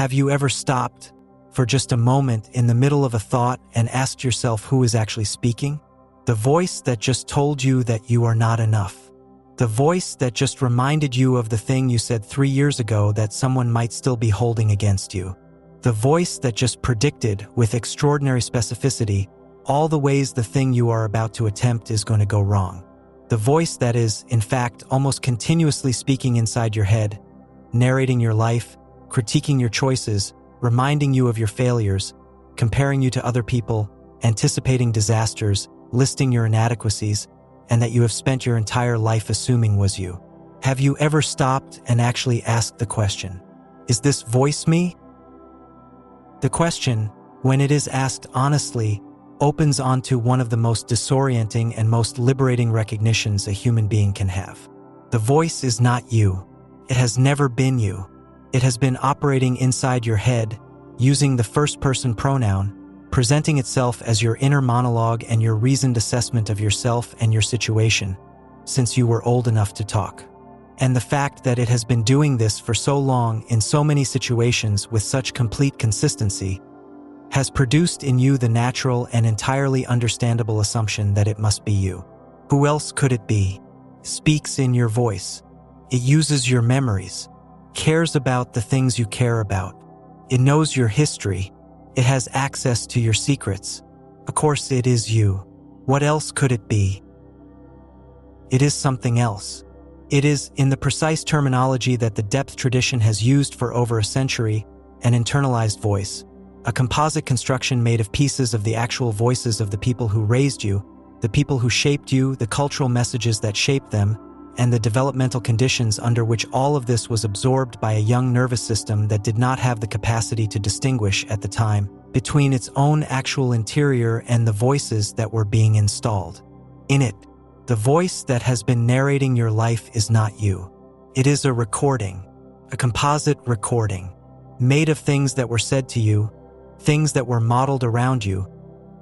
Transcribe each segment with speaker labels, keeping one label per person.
Speaker 1: Have you ever stopped for just a moment in the middle of a thought and asked yourself who is actually speaking? The voice that just told you that you are not enough. The voice that just reminded you of the thing you said 3 years ago that someone might still be holding against you. The voice that just predicted with extraordinary specificity all the ways the thing you are about to attempt is going to go wrong. The voice that is, in fact, almost continuously speaking inside your head, narrating your life, critiquing your choices, reminding you of your failures, comparing you to other people, anticipating disasters, listing your inadequacies, and that you have spent your entire life assuming was you. Have you ever stopped and actually asked the question, is this voice me? The question, when it is asked honestly, opens onto one of the most disorienting and most liberating recognitions a human being can have. The voice is not you. It has never been you. It has been operating inside your head, using the first-person pronoun, presenting itself as your inner monologue and your reasoned assessment of yourself and your situation, since you were old enough to talk. And the fact that it has been doing this for so long in so many situations with such complete consistency has produced in you the natural and entirely understandable assumption that it must be you. Who else could it be? Speaks in your voice. It uses your memories, cares about the things you care about. It knows your history. It has access to your secrets. Of course, it is you. What else could it be? It is something else. It is, in the precise terminology that the depth tradition has used for over a century, an internalized voice, a composite construction made of pieces of the actual voices of the people who raised you, the people who shaped you, the cultural messages that shaped them, and the developmental conditions under which all of this was absorbed by a young nervous system that did not have the capacity to distinguish at the time between its own actual interior and the voices that were being installed in it. The voice that has been narrating your life is not you. It is a recording, a composite recording, made of things that were said to you, things that were modeled around you,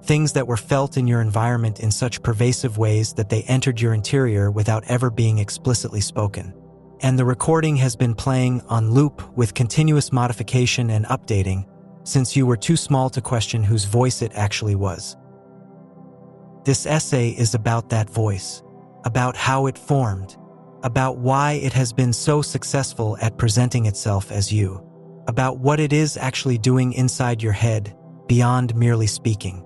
Speaker 1: things that were felt in your environment in such pervasive ways that they entered your interior without ever being explicitly spoken. And the recording has been playing on loop with continuous modification and updating since you were too small to question whose voice it actually was. This essay is about that voice, about how it formed, about why it has been so successful at presenting itself as you, about what it is actually doing inside your head beyond merely speaking,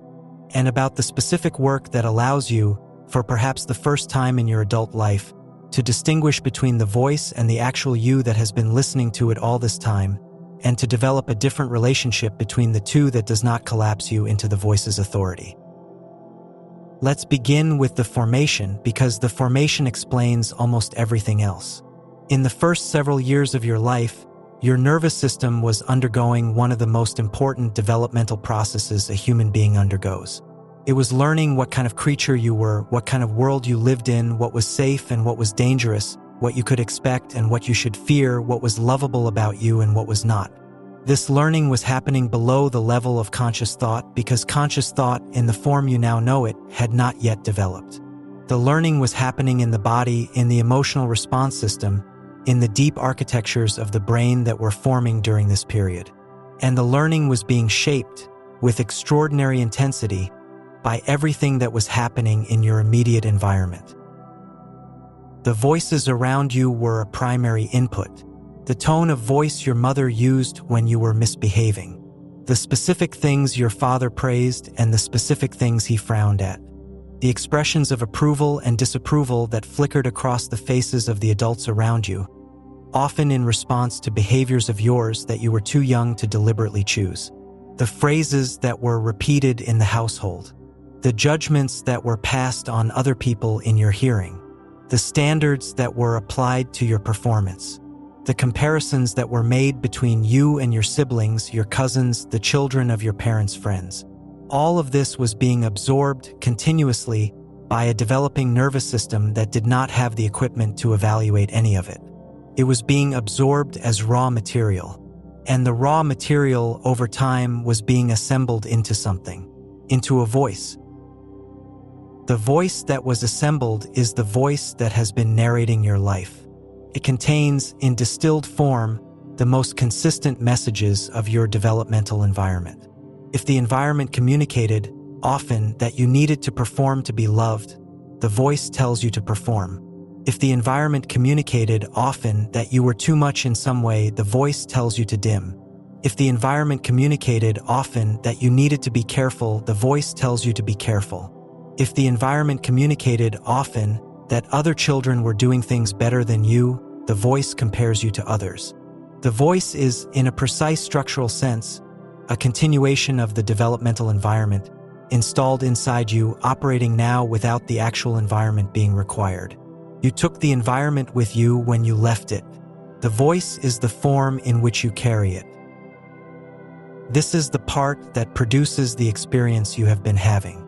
Speaker 1: and about the specific work that allows you, for perhaps the first time in your adult life, to distinguish between the voice and the actual you that has been listening to it all this time, and to develop a different relationship between the two that does not collapse you into the voice's authority. Let's begin with the formation, because the formation explains almost everything else. In the first several years of your life, your nervous system was undergoing one of the most important developmental processes a human being undergoes. It was learning what kind of creature you were, what kind of world you lived in, what was safe and what was dangerous, what you could expect and what you should fear, what was lovable about you and what was not. This learning was happening below the level of conscious thought because conscious thought, in the form you now know it, had not yet developed. The learning was happening in the body, in the emotional response system, in the deep architectures of the brain that were forming during this period. And the learning was being shaped with extraordinary intensity by everything that was happening in your immediate environment. The voices around you were a primary input. The tone of voice your mother used when you were misbehaving, the specific things your father praised and the specific things he frowned at, the expressions of approval and disapproval that flickered across the faces of the adults around you, often in response to behaviors of yours that you were too young to deliberately choose, the phrases that were repeated in the household, the judgments that were passed on other people in your hearing, the standards that were applied to your performance, the comparisons that were made between you and your siblings, your cousins, the children of your parents' friends. All of this was being absorbed continuously by a developing nervous system that did not have the equipment to evaluate any of it. It was being absorbed as raw material, and the raw material over time was being assembled into something, into a voice. The voice that was assembled is the voice that has been narrating your life. It contains, in distilled form, the most consistent messages of your developmental environment. If the environment communicated often that you needed to perform to be loved, the voice tells you to perform. If the environment communicated often that you were too much in some way, the voice tells you to dim. If the environment communicated often that you needed to be careful, the voice tells you to be careful. If the environment communicated often that other children were doing things better than you, the voice compares you to others. The voice is, in a precise structural sense, a continuation of the developmental environment, installed inside you, operating now without the actual environment being required. You took the environment with you when you left it. The voice is the form in which you carry it. This is the part that produces the experience you have been having.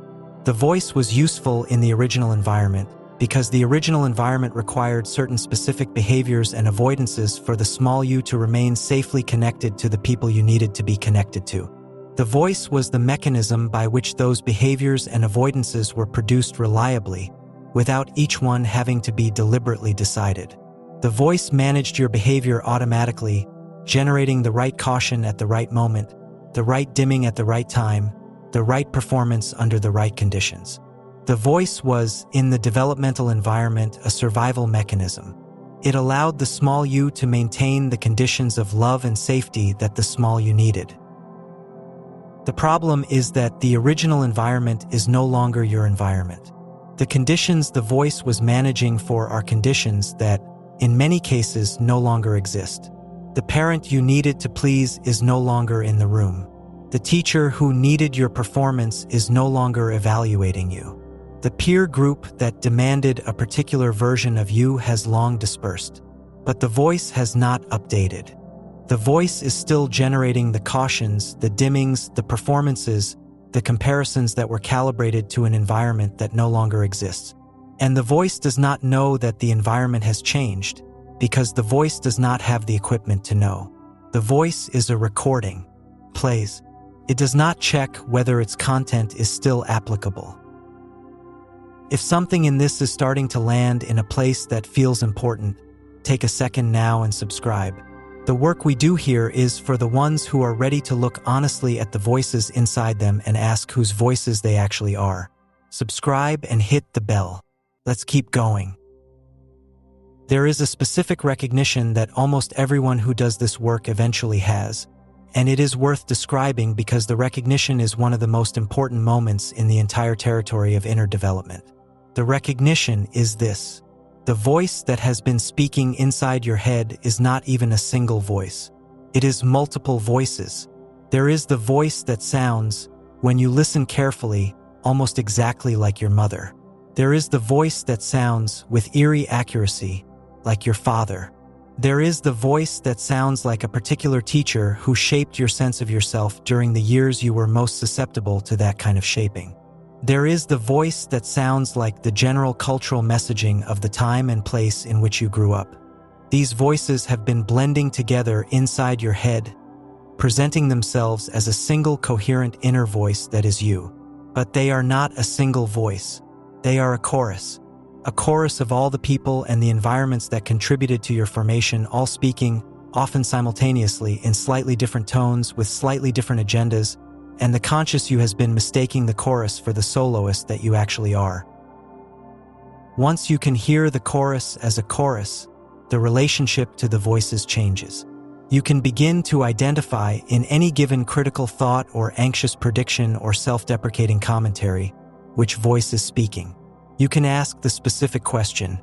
Speaker 1: The voice was useful in the original environment because the original environment required certain specific behaviors and avoidances for the small you to remain safely connected to the people you needed to be connected to. The voice was the mechanism by which those behaviors and avoidances were produced reliably, without each one having to be deliberately decided. The voice managed your behavior automatically, generating the right caution at the right moment, the right dimming at the right time, the right performance under the right conditions. The voice was, in the developmental environment, a survival mechanism. It allowed the small you to maintain the conditions of love and safety that the small you needed. The problem is that the original environment is no longer your environment. The conditions the voice was managing for are conditions that, in many cases, no longer exist. The parent you needed to please is no longer in the room. The teacher who needed your performance is no longer evaluating you. The peer group that demanded a particular version of you has long dispersed, but the voice has not updated. The voice is still generating the cautions, the dimmings, the performances, the comparisons that were calibrated to an environment that no longer exists. And the voice does not know that the environment has changed, because the voice does not have the equipment to know. The voice is a recording, plays. It does not check whether its content is still applicable. If something in this is starting to land in a place that feels important, take a second now and subscribe. The work we do here is for the ones who are ready to look honestly at the voices inside them and ask whose voices they actually are. Subscribe and hit the bell. Let's keep going. There is a specific recognition that almost everyone who does this work eventually has, and it is worth describing because the recognition is one of the most important moments in the entire territory of inner development. The recognition is this. The voice that has been speaking inside your head is not even a single voice. It is multiple voices. There is the voice that sounds, when you listen carefully, almost exactly like your mother. There is the voice that sounds, with eerie accuracy, like your father. There is the voice that sounds like a particular teacher who shaped your sense of yourself during the years you were most susceptible to that kind of shaping. There is the voice that sounds like the general cultural messaging of the time and place in which you grew up. These voices have been blending together inside your head, presenting themselves as a single coherent inner voice that is you. But they are not a single voice. They are a chorus of all the people and the environments that contributed to your formation, all speaking, often simultaneously, in slightly different tones with slightly different agendas, and the conscious you has been mistaking the chorus for the soloist that you actually are. Once you can hear the chorus as a chorus, the relationship to the voices changes. You can begin to identify in any given critical thought or anxious prediction or self-deprecating commentary which voice is speaking. You can ask the specific question,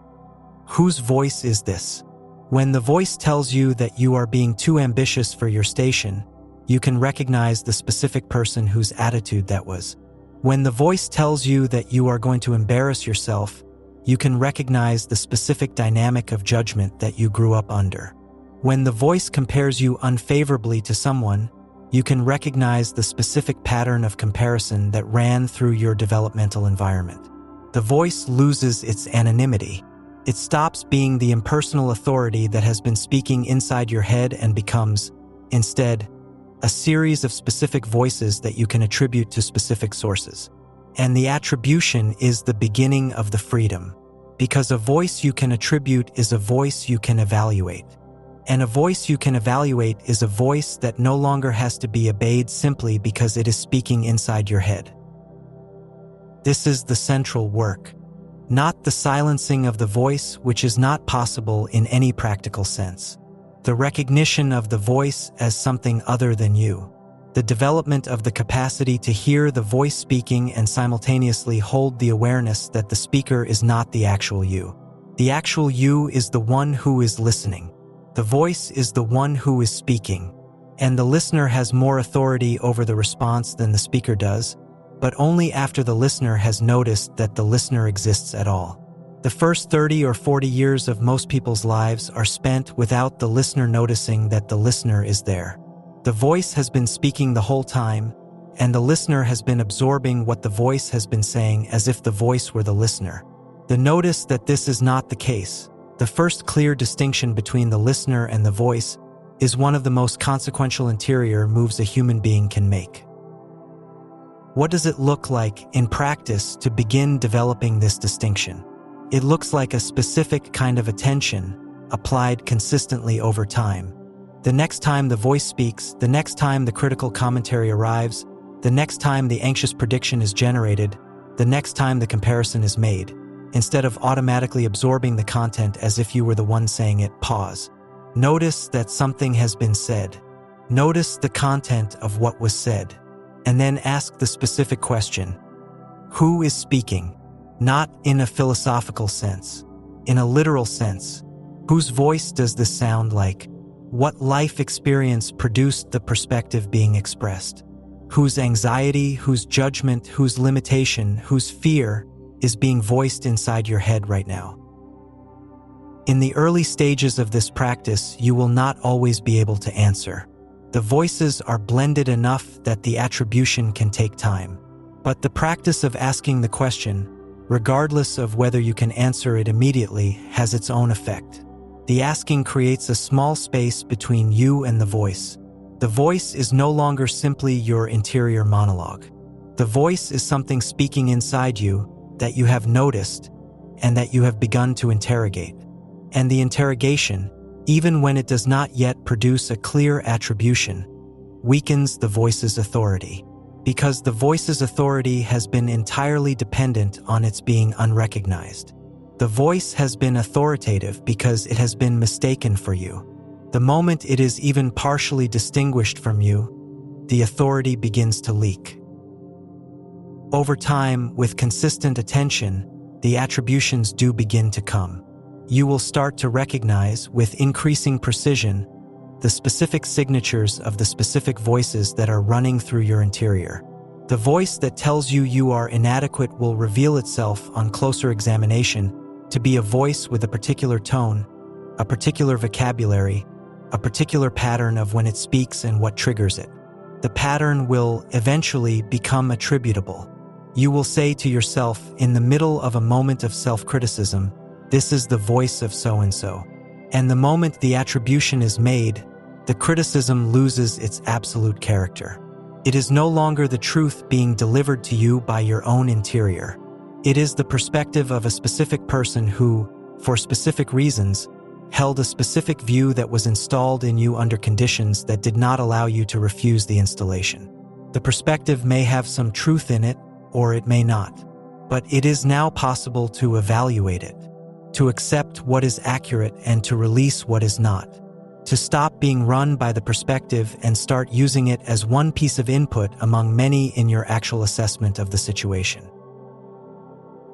Speaker 1: whose voice is this? When the voice tells you that you are being too ambitious for your station, you can recognize the specific person whose attitude that was. When the voice tells you that you are going to embarrass yourself, you can recognize the specific dynamic of judgment that you grew up under. When the voice compares you unfavorably to someone, you can recognize the specific pattern of comparison that ran through your developmental environment. The voice loses its anonymity. It stops being the impersonal authority that has been speaking inside your head and becomes, instead, a series of specific voices that you can attribute to specific sources. And the attribution is the beginning of the freedom, because a voice you can attribute is a voice you can evaluate. And a voice you can evaluate is a voice that no longer has to be obeyed simply because it is speaking inside your head. This is the central work, not the silencing of the voice, which is not possible in any practical sense. The recognition of the voice as something other than you. The development of the capacity to hear the voice speaking and simultaneously hold the awareness that the speaker is not the actual you. The actual you is the one who is listening. The voice is the one who is speaking, and the listener has more authority over the response than the speaker does, but only after the listener has noticed that the listener exists at all. The first 30 or 40 years of most people's lives are spent without the listener noticing that the listener is there. The voice has been speaking the whole time, and the listener has been absorbing what the voice has been saying as if the voice were the listener. The notice that this is not the case. The first clear distinction between the listener and the voice is one of the most consequential interior moves a human being can make. What does it look like in practice to begin developing this distinction? It looks like a specific kind of attention applied consistently over time. The next time the voice speaks, the next time the critical commentary arrives, the next time the anxious prediction is generated, the next time the comparison is made. Instead of automatically absorbing the content as if you were the one saying it, pause. Notice that something has been said. Notice the content of what was said. And then ask the specific question. Who is speaking? Not in a philosophical sense. In a literal sense. Whose voice does this sound like? What life experience produced the perspective being expressed? Whose anxiety, whose judgment, whose limitation, whose fear is being voiced inside your head right now? In the early stages of this practice, you will not always be able to answer. The voices are blended enough that the attribution can take time. But the practice of asking the question, regardless of whether you can answer it immediately, has its own effect. The asking creates a small space between you and the voice. The voice is no longer simply your interior monologue. The voice is something speaking inside you that you have noticed and that you have begun to interrogate. And the interrogation, even when it does not yet produce a clear attribution, weakens the voice's authority. Because the voice's authority has been entirely dependent on its being unrecognized. The voice has been authoritative because it has been mistaken for you. The moment it is even partially distinguished from you, the authority begins to leak. Over time, with consistent attention, the attributions do begin to come. You will start to recognize, with increasing precision, the specific signatures of the specific voices that are running through your interior. The voice that tells you you are inadequate will reveal itself on closer examination to be a voice with a particular tone, a particular vocabulary, a particular pattern of when it speaks and what triggers it. The pattern will eventually become attributable. You will say to yourself in the middle of a moment of self-criticism, "This is the voice of so-and-so." And the moment the attribution is made, the criticism loses its absolute character. It is no longer the truth being delivered to you by your own interior. It is the perspective of a specific person who, for specific reasons, held a specific view that was installed in you under conditions that did not allow you to refuse the installation. The perspective may have some truth in it, or it may not. But it is now possible to evaluate it, to accept what is accurate and to release what is not, to stop being run by the perspective and start using it as one piece of input among many in your actual assessment of the situation.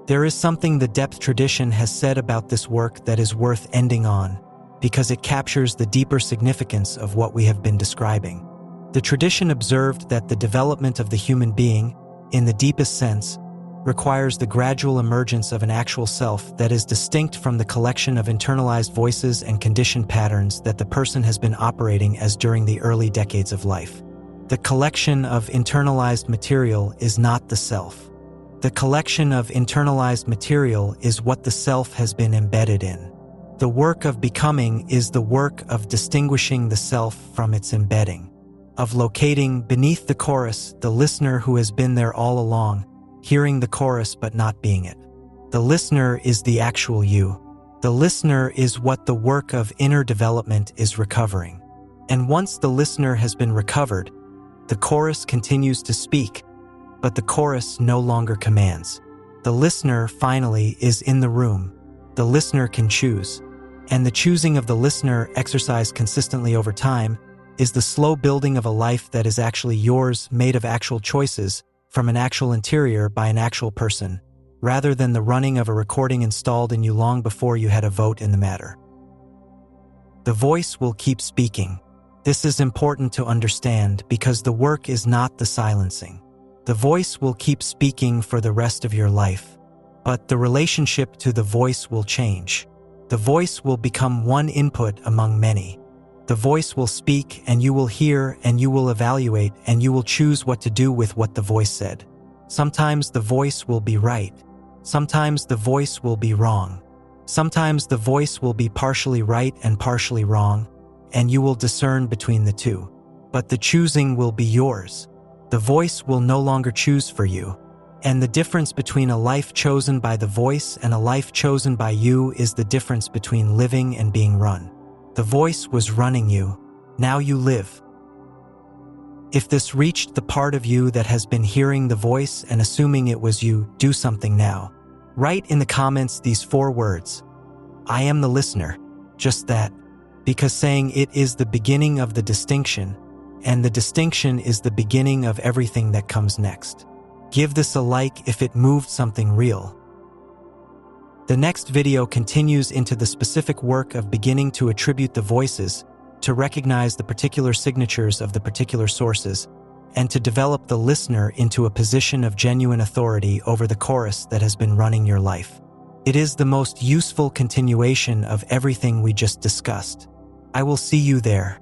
Speaker 1: There is something the depth tradition has said about this work that is worth ending on, because it captures the deeper significance of what we have been describing. The tradition observed that the development of the human being, in the deepest sense, requires the gradual emergence of an actual self that is distinct from the collection of internalized voices and conditioned patterns that the person has been operating as during the early decades of life. The collection of internalized material is not the self. The collection of internalized material is what the self has been embedded in. The work of becoming is the work of distinguishing the self from its embedding, of locating beneath the chorus the listener who has been there all along, hearing the chorus but not being it. The listener is the actual you. The listener is what the work of inner development is recovering. And once the listener has been recovered, the chorus continues to speak, but the chorus no longer commands. The listener, finally, is in the room. The listener can choose. And the choosing of the listener, exercised consistently over time, is the slow building of a life that is actually yours, made of actual choices, from an actual interior by an actual person, rather than the running of a recording installed in you long before you had a vote in the matter. The voice will keep speaking. This is important to understand because the work is not the silencing. The voice will keep speaking for the rest of your life, but the relationship to the voice will change. The voice will become one input among many. The voice will speak and you will hear and you will evaluate and you will choose what to do with what the voice said. Sometimes the voice will be right. Sometimes the voice will be wrong. Sometimes the voice will be partially right and partially wrong, and you will discern between the two. But the choosing will be yours. The voice will no longer choose for you. And the difference between a life chosen by the voice and a life chosen by you is the difference between living and being run. The voice was running you. Now you live. If this reached the part of you that has been hearing the voice and assuming it was you, do something now. Write in the comments these 4 words. I am the listener. Just that. Because saying it is the beginning of the distinction, and the distinction is the beginning of everything that comes next. Give this a like if it moved something real. The next video continues into the specific work of beginning to attribute the voices, to recognize the particular signatures of the particular sources, and to develop the listener into a position of genuine authority over the chorus that has been running your life. It is the most useful continuation of everything we just discussed. I will see you there.